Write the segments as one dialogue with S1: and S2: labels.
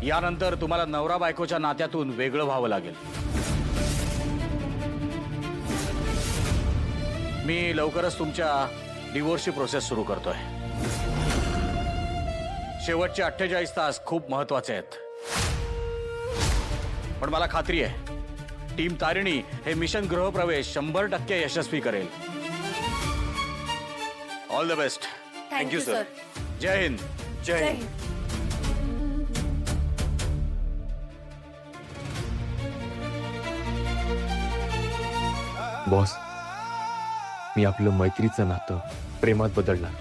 S1: यानंतर तुम्हाला नवरा बायकोच्या नात्यातून वेगळं व्हावं लागेल। मी लवकरच तुमच्या डिवोर्सची प्रोसेस सुरू करतोय। शेवटचे 48 तास खूप महत्वाचे आहेत, पण मला खात्री आहे टीम तारिणी हे मिशन गृहप्रवेश 100% यशस्वी करेल। All the best.
S2: Thank you, sir.
S1: जय हिंद। जय हिंद।
S3: बॉस, मी आपलं मैत्रीचं नातं प्रेमात बदलणार।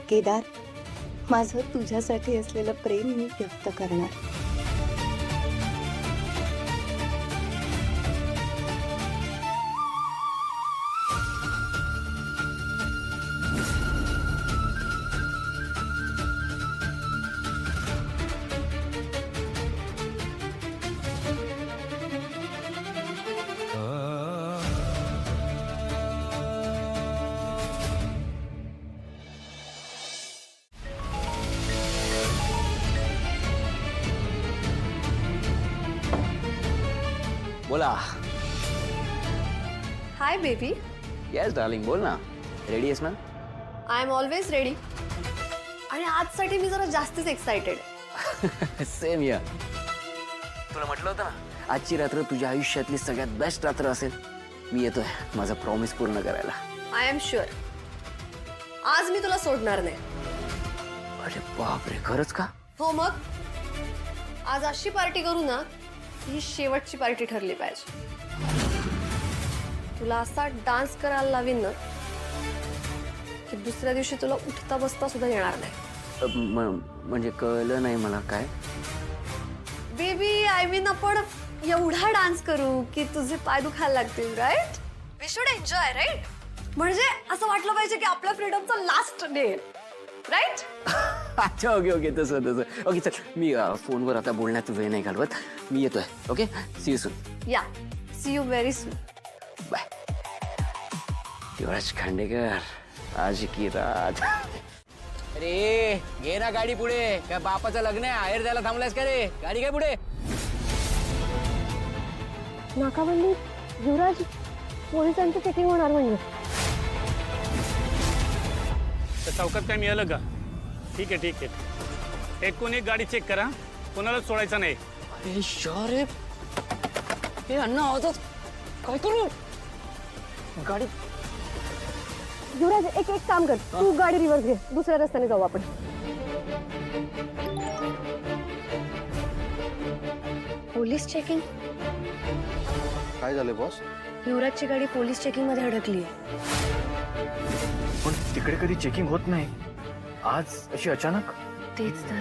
S2: केदार, माझं तुझ्यासाठी असलेलं प्रेम मी व्यक्त करणार।
S4: बोला।
S5: Hi baby.
S4: येस डार्लिंग, बोल ना। रेडी आहेस ना?
S5: I am always ready. आणि आजसाठी मी जरा जास्तीच एक्साइटेड।
S4: सेम या। तुला म्हटलं होतं ना आजची रात्र तुझ्या आयुष्यातली सगळ्यात बेस्ट रात्र असेल। मी येतोय माझा प्रॉमिस पूर्ण करायला।
S5: आय एम शुअर आज मी तुला सोडणार नाही।
S4: अरे बापरे, खरंच का?
S5: हो मग, आज अशी पार्टी करू ना ही शेवटची पार्टी ठरली पाहिजे। तुला असा डान्स करायला लावीन ना की दुसऱ्या दिवशी तुला उठता बसता सुद्धा येणार नाही।
S4: म्हणजे कळलं नाही मला काय।
S5: बेबी आय मीन आपण एवढा डान्स करू की तुझे पाय दुखायला लागतील, right? We should enjoy, right? म्हणजे असं वाटलं पाहिजे की आपल्या फ्रीडमचा लास्ट डे, राईट?
S4: अच्छा, ओके ओके, तसं तसं ओके। चल, मी फोनवर आता बोलण्यात वेळ नाही घालवत, मी येतोय। Okay, see you soon.
S5: Ya, see you very soon.
S4: Bye. Yuvraj Khandekar, आज की रात। अरे घे ना गाडी पुढे, काय बापाचं लग्न आहे आहेर द्यायला थांबलायस का रे? गाडी काय पुढे?
S5: नाकाबंदी युवराज, पोलिसांचं चेकिंग होणार म्हणजे?
S6: तर चौकात काय मिळालं का? ठीक आहे ठीक आहे, एकूण एक गाडी चेक करा, कोणालाच सोडायचं नाही।
S4: अरे शोर रे, हे अण्णा आवाजात काय करू? गाडी
S5: युवराज एक काम कर, तू गाडी रिव्हर्स घे, दुसऱ्या रस्त्याने जाऊ आपण। Police checking?
S7: काय झालं बॉस?
S5: युवराजची गाडी पोलीस चेकिंग मध्ये अडकली।
S3: पण तिकडे कधी चेकिंग होत नाही, आज अशी अचानक?
S5: तेच तर।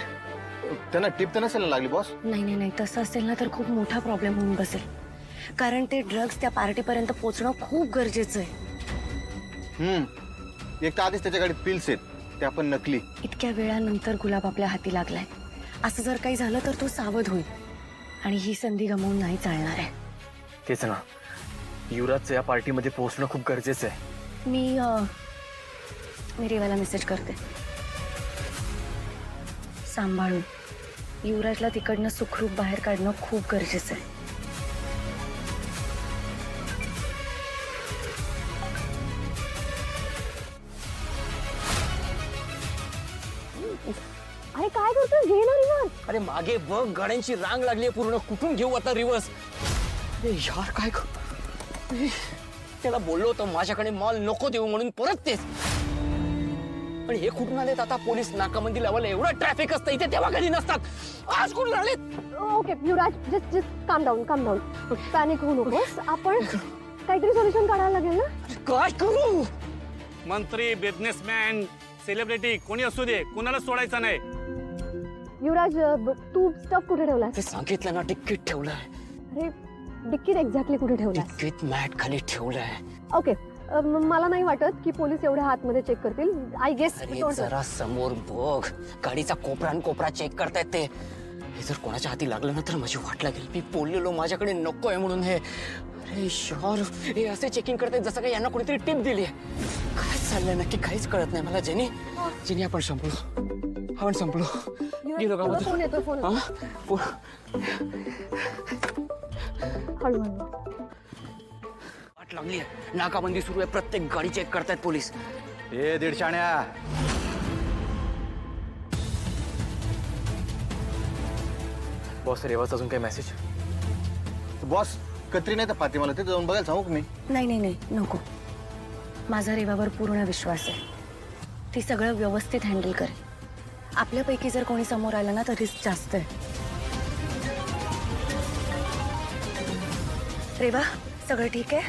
S7: त्यांना टिप तर नसेल लागली बॉस?
S5: नाही, तसं असेल ना तर खूप मोठा प्रॉब्लेम होऊन बसेल, कारण ते ड्रग्ज त्या पार्टीपर्यंत पोहोचणं खूप गरजेचं आहे।
S7: एक तर आधीच त्याच्या गाडीत पिल्स आहेत, त्या पण नकली।
S5: इतक्या वेळानंतर गुलाब आपल्या हाती लागलाय, असं जर काही झालं तर तो सावध होईल आणि ही संधी गमावून नाही चालणार आहे।
S3: तेच ना, युवराजचं या पार्टीमध्ये पोहोचणं खूप गरजेचं आहे।
S5: मी रेवाला मेसेज करते, सांभाळून युवराजला तिकडनं सुखरूप बाहेर काढणं खूप गरजेचं आहे। अरे काय करतोय, घे ना रिव्हर्स।
S4: अरे मागे बघ, गाड्यांची रांग लागली पूर्ण, कुठून घेऊ आता रिवर्स? अरे यार काय करू? त्याला बोललो होतं माझ्याकडे माल नको देऊ म्हणून, परत तेच। पण हे कुठून आलेत आता? पोलीस नाकाबंदी लावायला एवढं ट्रॅफिक असतं इथे, तेव्हा कधी नसतात, आज कुठून आलेत?
S5: ओके युवराज, जस्ट काम डाऊन, पॅनिक होऊ नकोस, आपण काहीतरी सोल्युशन काढायला लागेल ना।
S4: काय करू?
S6: मंत्री, बिझनेसमॅन, सेलिब्रिटी कोणी असू दे, कोणाला सोडायचं नाही।
S5: युवराज, तू स्टफ कुठे ठेवलाय?
S4: ते सांगितलं ना, तिकीट ठेवलंय।
S5: अरे डिक्कीत एक्झॅक्टली कुठे ठेवलाय?
S4: तिकीट मॅट खाली ठेवलंय।
S5: ओके, मला नाही वाटत की पोलीस एवढ्या आतमध्ये चेक करतील, आय गेस।
S4: अरे जरा समोर बघ, गाडीचा कोपरा आणि कोपरा चेक करतायत ते। हे जर कोणाच्या हाती लागलं ना तर माझी वाट लागेल। मी बोललेलो माझ्याकडे नको आहे म्हणून हे। अरे शोर, हे असे चेकिंग करतायत जसं काही यांना कोणीतरी टिप दिली आहे। काय चाललंय नक्की काहीच कळत नाही मला। जेनी, आपण संपलो, गेलो का
S5: फोन येतो फोन
S4: हा? पो-
S5: हळूहळू
S4: वाट लागली आहे, नाकाबंदी सुरू आहे, प्रत्येक गाडी चेक करतायत पोलीस.
S1: ए दीडशाण्या,
S3: बॉस रेवाचा अजून काही मेसेज?
S7: बॉस कत्री नाही तर फातिमाला तिथे जाऊन बघायला सांगू का मी?
S2: नाही नाही नाही नको. माझा रेवावर पूर्ण विश्वास आहे. ती सगळं व्यवस्थित हँडल करेल. आपल्यापैकी जर कोणी समोर आलं ना तर रिस्क जास्त आहे. रेवा सगळं ठीक आहे?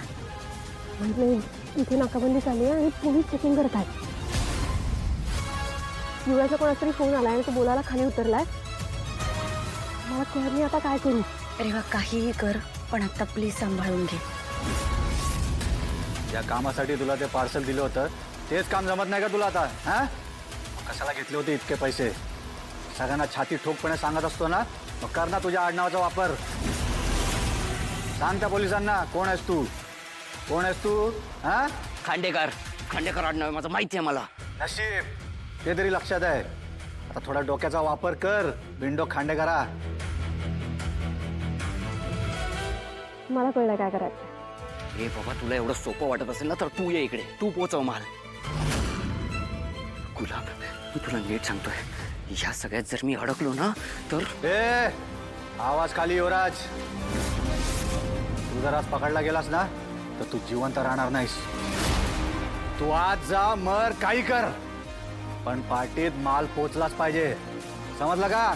S5: म्हणजे इथे नाकाबंदी झाली आहे आणि पोलीस चेकिंग करत आहेत. युवराचा कोणाचा तरी फोन आलाय आणि तो बोलायला खाली उतरलाय. मला कळत नाही आता काय करू.
S2: रेवा काहीही कर पण आता प्लीज सांभाळून घे.
S1: या कामासाठी तुला ते पार्सल दिलं होतं तेच काम जमत नाही का तुला आता? हा, कशाला घेतले होते इतके पैसे? सगळ्यांना छाती ठोकपणे सांगत असतो ना, मग कर ना तुझ्या आडनावाचा वापर. सांग त्या पोलिसांना कोण आहेस तू, कोण आहेस तू? हा,
S4: खांडेकर खांडेकर आडनाव आहे माझं, माहिती आहे मला.
S1: नशीब ते तरी लक्षात आहे. आता थोडा डोक्याचा वापर कर, बिंडो खांडे करा.
S5: मला कळलं काय करायचं.
S4: ए बाबा, तुला एवढं सोपं वाटत असेल ना तर तू ये इकडे, तू पोचव माल. गुलाब, मी तुला नीट सांगतोय, या सगळ्यात जर मी अडकलो ना तर
S1: ए आवाज खाली युवराज. तू जर आज पकडला गेलास ना तर तू जिवंत राहणार नाहीस. तू आज जा, मर, काही कर, पण पार्टीत माल पोचलाच पाहिजे. समजलं का?